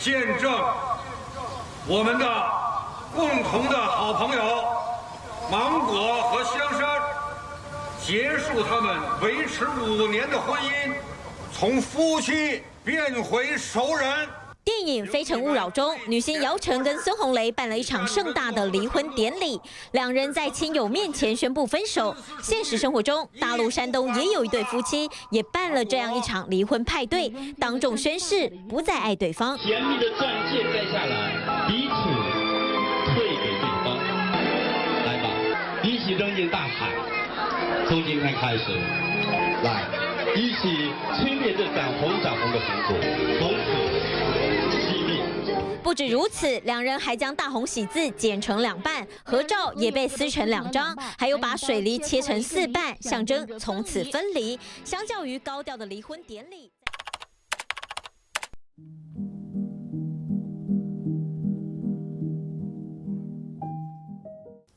见证我们的共同的好朋友芒果和香山结束他们维持5年的婚姻，从夫妻变回熟人。电影《非诚勿扰》中，女星姚晨跟孙红雷办了一场盛大的离婚典礼，两人在亲友面前宣布分手。现实生活中，大陆山东也有一对夫妻也办了这样一场离婚派对，当众宣誓不再爱对方。甜蜜的钻戒摘下来，彼此退给对方。来吧，一起扔进大海。从今天开始，来，一起吹灭这盏红的红烛，从此。不止如此，两人还将大红喜字剪成2半，合照也被撕成2张，还有把水梨切成4半，象征从此分离。相较于高调的离婚典礼，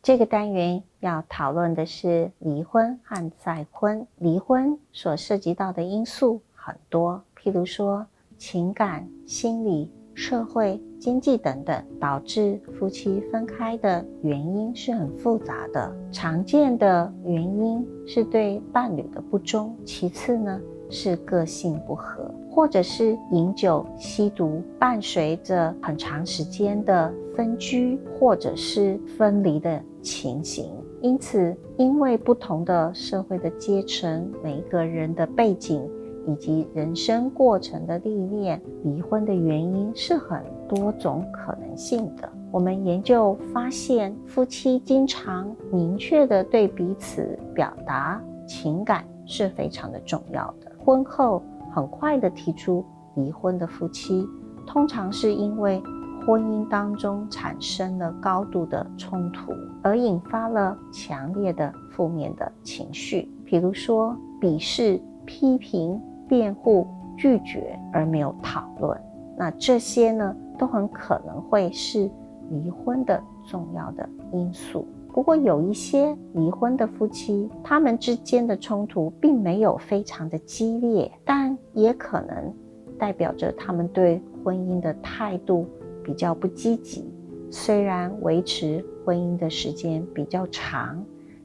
这个单元要讨论的是离婚和再婚。离婚所涉及到的因素很多，譬如说情感、心理、社会、经济等等，导致夫妻分开的原因是很复杂的。常见的原因是对伴侣的不忠，其次呢是个性不合，或者是饮酒、吸毒，伴随着很长时间的分居或者是分离的情形。因此，因为不同的社会的阶层，每一个人的背景以及人生过程的历练，离婚的原因是很多种可能性的。我们研究发现，夫妻经常明确地对彼此表达情感是非常的重要的。婚后很快地提出离婚的夫妻，通常是因为婚姻当中产生了高度的冲突，而引发了强烈的负面的情绪，比如说鄙视、批评、辩护、拒绝，而没有讨论。那这些呢，都很可能会是离婚的重要的因素。不过有一些离婚的夫妻，他们之间的冲突并没有非常的激烈，但也可能代表着他们对婚姻的态度比较不积极。虽然维持婚姻的时间比较长，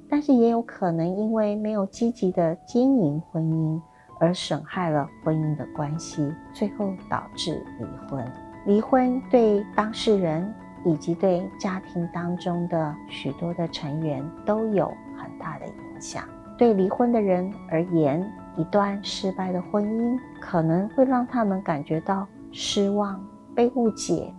但是也有可能因为没有积极的经营婚姻而损害了婚姻的关系，最后导致离婚。离婚对当事人以及对家庭当中的许多的成员都有很大的影响。对离婚的人而言，一段失败的婚姻可能会让他们感觉到失望、被误解，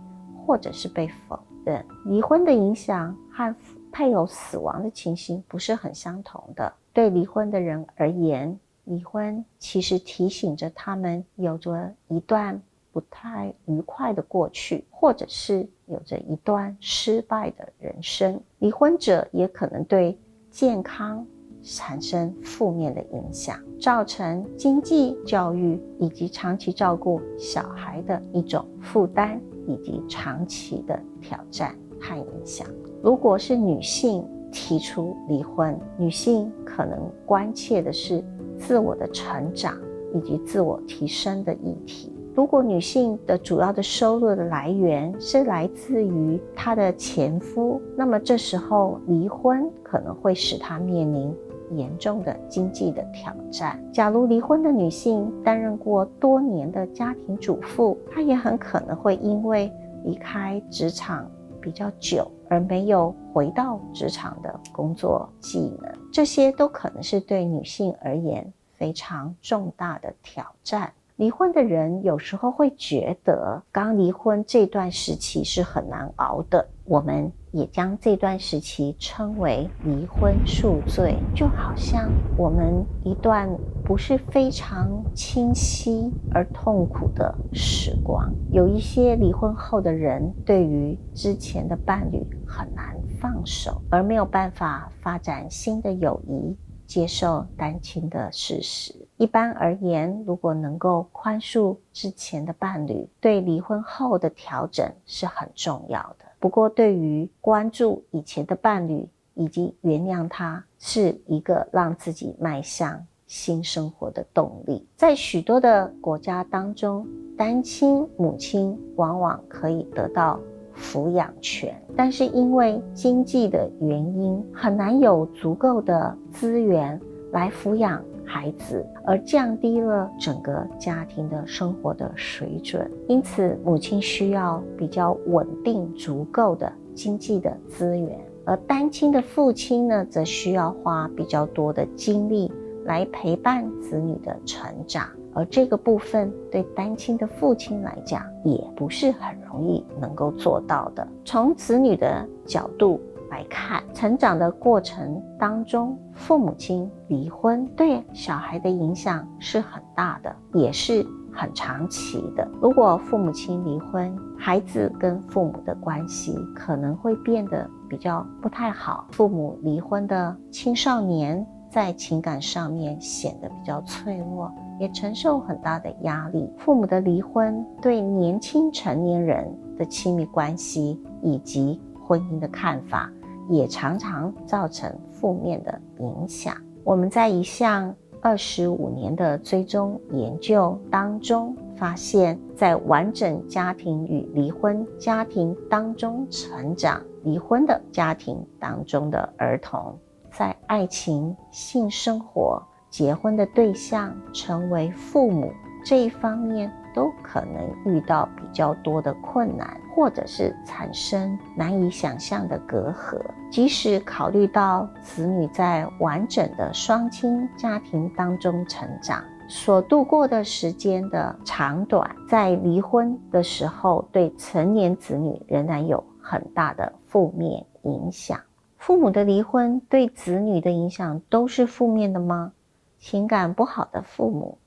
或者是被否认。离婚的影响和配偶死亡的情形不是很相同的。对离婚的人而言，离婚其实提醒着他们有着一段不太愉快的过去，或者是有着一段失败的人生。离婚者也可能对健康产生负面的影响，造成经济、教育以及长期照顾小孩的一种负担，以及长期的挑战和影响。如果是女性提出离婚，女性可能关切的是自我的成长以及自我提升的议题。如果女性的主要的收入的来源是来自于她的前夫，那么这时候离婚可能会使她面临严重的经济的挑战。假如离婚的女性担任过多年的家庭主妇，她也很可能会因为离开职场比较久而没有回到职场的工作技能，这些都可能是对女性而言非常重大的挑战。离婚的人有时候会觉得刚离婚这段时期是很难熬的，我们也将这段时期称为离婚宿醉，就好像我们一段不是非常清晰而痛苦的时光。有一些离婚后的人对于之前的伴侣很难放手，而没有办法发展新的友谊，接受单亲的事实。一般而言，如果能够宽恕之前的伴侣，对离婚后的调整是很重要的。不过对于关注以前的伴侣以及原谅他，是一个让自己迈向新生活的动力。在许多的国家当中，单亲母亲往往可以得到抚养权，但是因为经济的原因，很难有足够的资源来抚养孩子，而降低了整个家庭的生活的水准。因此，母亲需要比较稳定、足够的经济的资源，而单亲的父亲呢，则需要花比较多的精力来陪伴子女的成长。而这个部分对单亲的父亲来讲，也不是很容易能够做到的。从子女的角度来看，成长的过程当中，父母亲离婚对小孩的影响是很大的，也是很长期的。如果父母亲离婚，孩子跟父母的关系可能会变得比较不太好。父母离婚的青少年在情感上面显得比较脆弱，也承受很大的压力。父母的离婚对年轻成年人的亲密关系以及婚姻的看法，也常常造成负面的影响。我们在一项25年的追踪研究当中发现，在完整家庭与离婚家庭当中成长，离婚的家庭当中的儿童，在爱情、性生活、结婚的对象、成为父母这一方面，都可能遇到比较多的困难，或者是产生难以想象的隔阂。即使考虑到子女在完整的双亲家庭当中成长，所度过的时间的长短，在离婚的时候对成年子女仍然有很大的负面影响。父母的离婚对子女的影响都是负面的吗？情感不好的父母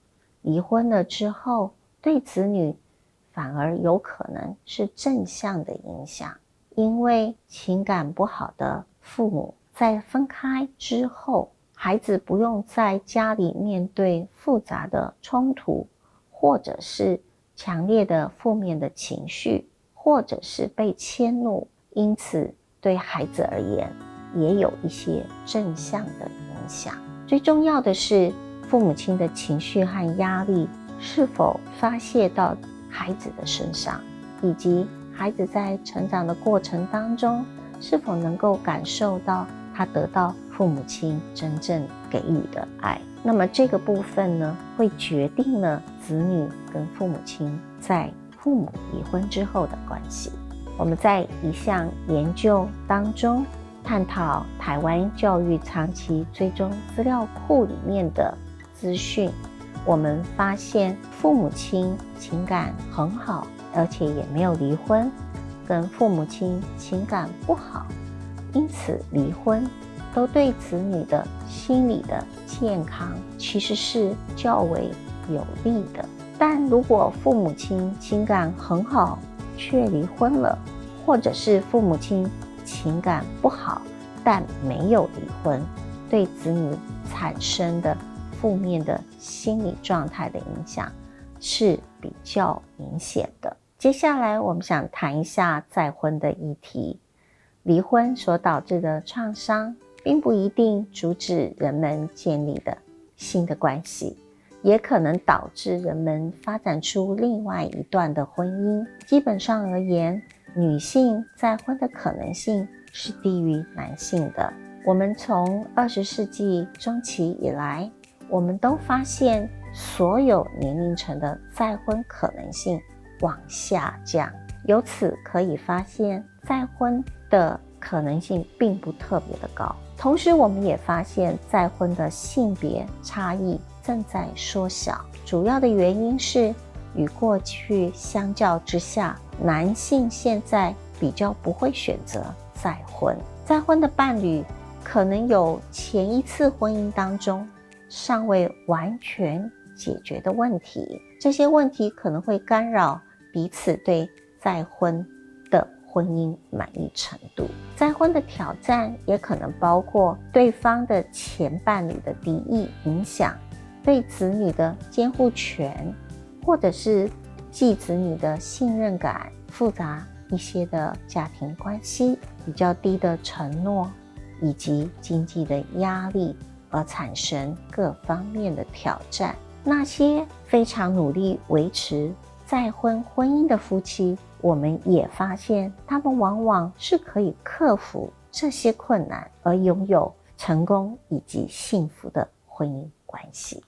离婚了之后，对子女反而有可能是正向的影响。因为情感不好的父母在分开之后，孩子不用在家里面对复杂的冲突，或者是强烈的负面的情绪，或者是被迁怒，因此对孩子而言也有一些正向的影响。最重要的是，父母亲的情绪和压力是否发泄到孩子的身上，以及孩子在成长的过程当中是否能够感受到他得到父母亲真正给予的爱。那么这个部分呢，会决定了子女跟父母亲在父母离婚之后的关系。我们在一项研究当中探讨台湾教育长期追踪资料库里面的资讯，我们发现父母亲情感很好，而且也没有离婚，跟父母亲情感不好，因此离婚，都对子女的心理的健康其实是较为有利的。但如果父母亲情感很好却离婚了，或者是父母亲情感不好但没有离婚，对子女产生的负面的心理状态的影响是比较明显的。接下来我们想谈一下再婚的议题。离婚所导致的创伤并不一定阻止人们建立的新的关系，也可能导致人们发展出另外一段的婚姻。基本上而言，女性再婚的可能性是低于男性的。我们从20世纪中期以来，我们都发现所有年龄层的再婚可能性往下降，由此可以发现再婚的可能性并不特别的高。同时我们也发现再婚的性别差异正在缩小，主要的原因是与过去相较之下，男性现在比较不会选择再婚。再婚的伴侣可能有前一次婚姻当中尚未完全解决的问题，这些问题可能会干扰彼此对再婚的婚姻满意程度。再婚的挑战也可能包括对方的前伴侣的敌意影响，对子女的监护权，或者是继子女的信任感，复杂一些的家庭关系，比较低的承诺，以及经济的压力，而产生各方面的挑战。那些非常努力维持再婚婚姻的夫妻，我们也发现他们往往是可以克服这些困难，而拥有成功以及幸福的婚姻关系。